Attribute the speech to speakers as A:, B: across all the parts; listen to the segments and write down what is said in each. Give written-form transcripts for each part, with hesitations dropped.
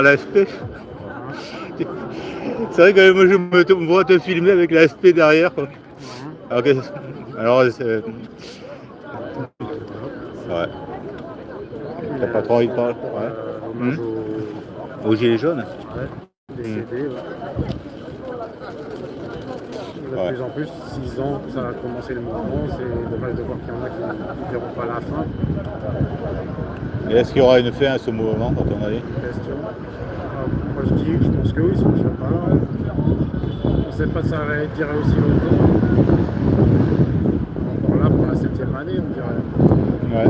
A: l'aspect. C'est vrai que moi je me vois te filmer avec l'aspect derrière, quoi. Okay. Alors c'est... Ouais. T'as pas trop envie de parler? Ouais. Aux gilets jaunes?
B: Ouais, décédé. De plus en plus, 6 ans, ça a commencé le mouvement, c'est dommage de voir qu'il y en a qui ne verront pas la fin.
A: Et est-ce qu'il y aura une fin à ce mouvement, à ton avis?
B: Question. Moi je pense que oui, sinon je ne serais pas là. On ne sait pas si ça va durer aussi longtemps. Encore là pour la 7e année, on dirait.
A: Ouais.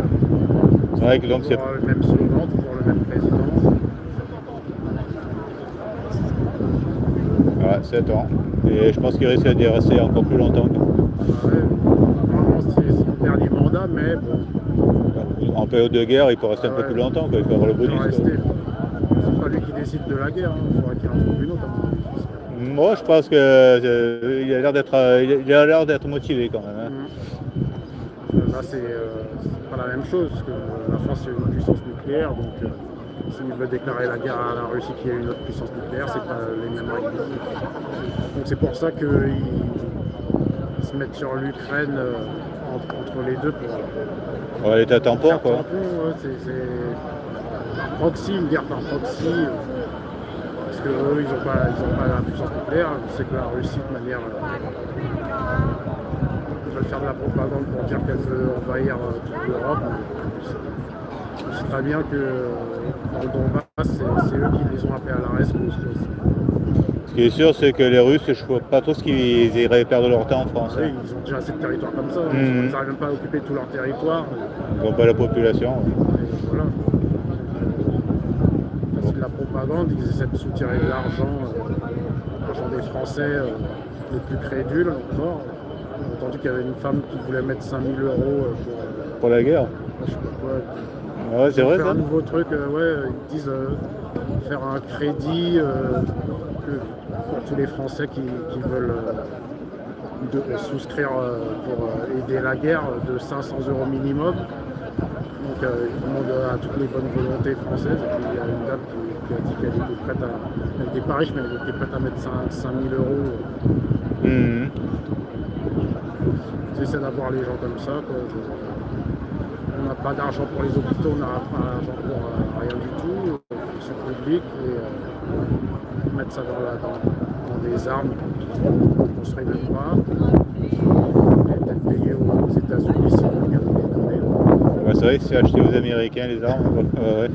A: C'est vrai que donc c'est...
B: Toujours le même slogan, toujours le même président.
A: Ouais, 7 ans. Et je pense qu'il risque d'y rester encore plus longtemps.
B: Ouais, normalement c'est son dernier mandat, mais bon.
A: En période de guerre, il peut rester un peu plus longtemps, quoi. Il faut avoir le bonus.
B: C'est pas lui qui décide de la guerre, il faudrait qu'il en trouve une autre.
A: Moi, je pense qu'il a l'air d'être motivé quand même.
B: Là, c'est pas la même chose, parce que la France est une puissance nucléaire, donc s'il veut déclarer la guerre à la Russie qui est une autre puissance nucléaire, c'est pas les mêmes règles. Donc c'est pour ça qu'ils se mettent sur l'Ukraine entre les deux pour...
A: Ouais, l'état tampon, quoi.
B: Tampon, c'est proxy, une guerre par proxy. Parce qu'eux, ils n'ont pas la puissance nucléaire. On sait que la Russie, de manière... veulent faire de la propagande pour dire qu'elle veut envahir toute l'Europe. On sait très bien que dans le Donbass, c'est eux qui les ont appelés à la rescousse.
A: Ce qui est sûr, c'est que les Russes, je ne vois pas trop ce qu'ils iraient perdre leur temps en France.
B: Oui, ils ont déjà assez de territoires comme ça. Ils n'arrivent même pas à occuper tout leur territoire.
A: Ils n'ont pas la population.
B: Et voilà. C'est de la propagande, ils essaient de soutirer de l'argent des Français les plus crédules encore. J'ai entendu qu'il y avait une femme qui voulait mettre 5 000 euros
A: pour la guerre.
B: Je sais pas quoi.
A: Ouais, c'est vrai,
B: faire
A: ça.
B: un nouveau truc, ils disent faire un crédit pour tous les Français qui veulent souscrire pour aider la guerre de 500 euros minimum. Donc ils demandent à toutes les bonnes volontés françaises. Et puis il y a une dame qui a dit qu'elle était prête à... Elle n'était pas riche, mais elle était prête à mettre 5 000 euros. Ils essaient d'avoir les gens comme ça, quoi. On n'a pas d'argent pour les hôpitaux, on n'a pas d'argent pour rien du tout. Fonction publique et mettre ça dans des armes qu'on ne construit même pas. Et peut-être payer aux États-Unis si on vient de les donner.
A: Ouais, c'est vrai que c'est acheter aux Américains les armes. Ouais.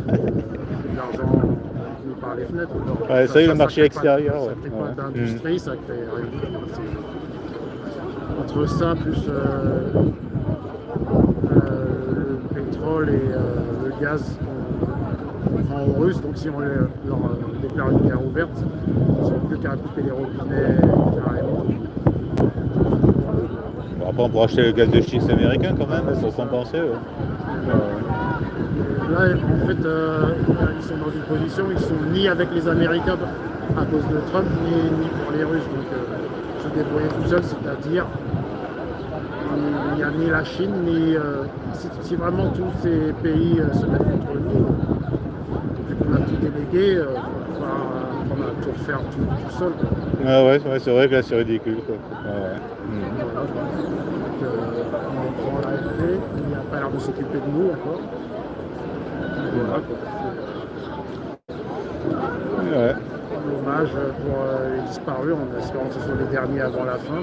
B: L'argent mis par les fenêtres.
A: Ouais, c'est vrai, le marché extérieur.
B: Ça ne crée pas d'industrie, ça crée rien du tout. Entre ça, plus le pétrole et le gaz qu'on prend aux Russes, donc si on leur déclare une guerre ouverte, ils n'ont plus qu'à couper les robinets carrément.
A: Bon, après, on pourra acheter le gaz de schiste américain quand même, pour compenser.
B: Là, en fait, ils sont dans une position, ils sont ni avec les Américains à cause de Trump, ni pour les Russes. Donc, se débrouiller tout seul, c'est-à-dire il n'y a ni la Chine, ni... si vraiment tous ces pays se mettent contre nous, vu qu'on a tout délégué, on va tout refaire tout seul.
A: Ah ouais, c'est vrai que là c'est ridicule, quoi.
B: Voilà. Donc, on prend l'AFP, il n'a pas l'air de s'occuper de nous encore. Voilà, quoi.
A: Ouais.
B: Dommage pour les disparus, en espérant que ce soit les derniers avant la fin.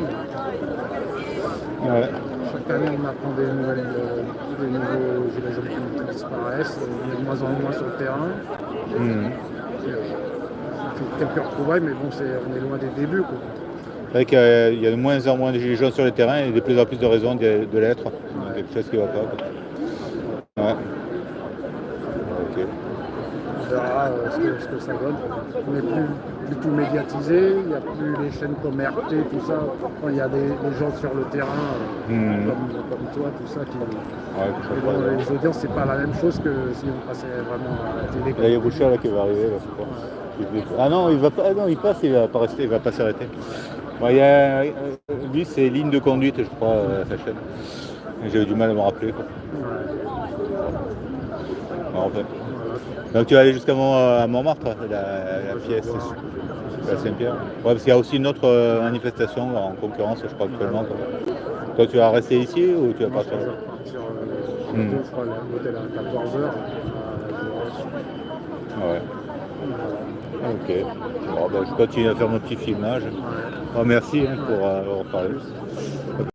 A: Ouais.
B: Chaque année, on apprend des nouveaux gilets jaunes qui disparaissent. Il y a de moins en moins sur le terrain. Ça fait quelques retrouvailles, mais bon, on est loin des débuts, quoi.
A: C'est vrai qu'il y a de moins en moins de gilets jaunes sur le terrain et de plus en plus de raisons de l'être. Ouais. Quelque chose qui ne va pas, quoi. Ouais. Ok.
B: On verra ce que ça donne. On n'est plus du tout médiatisé, il n'y a plus les chaînes comme RT, tout ça. Quand il y a des gens sur le terrain, comme toi, tout ça, qui... Ouais, les audiences, c'est pas la même chose que si on passait vraiment à la télé.
A: Là, il y a Bouchard là, qui va arriver. Là, ouais. Ah non, il va pas. Ah non, il passe, il va pas rester, il va pas s'arrêter. Bon, lui, c'est ligne de conduite, je crois, sa chaîne. J'ai eu du mal à me rappeler, quoi.
B: Ouais.
A: En fait.
B: Voilà.
A: Donc tu vas aller jusqu'à à Montmartre, la pièce à Saint-Pierre. Ouais, parce qu'il y a aussi une autre manifestation en concurrence, je crois, actuellement. Quoi. Toi, tu vas rester ici ou tu vas
B: Moi, je
A: partir?
B: préfère partir bientôt, je crois, l'hôtel à 14h.
A: Ouais. Ok. Bon, ben, je continue à faire mon petit filmage.
B: Ouais.
A: Oh, merci pour avoir parlé.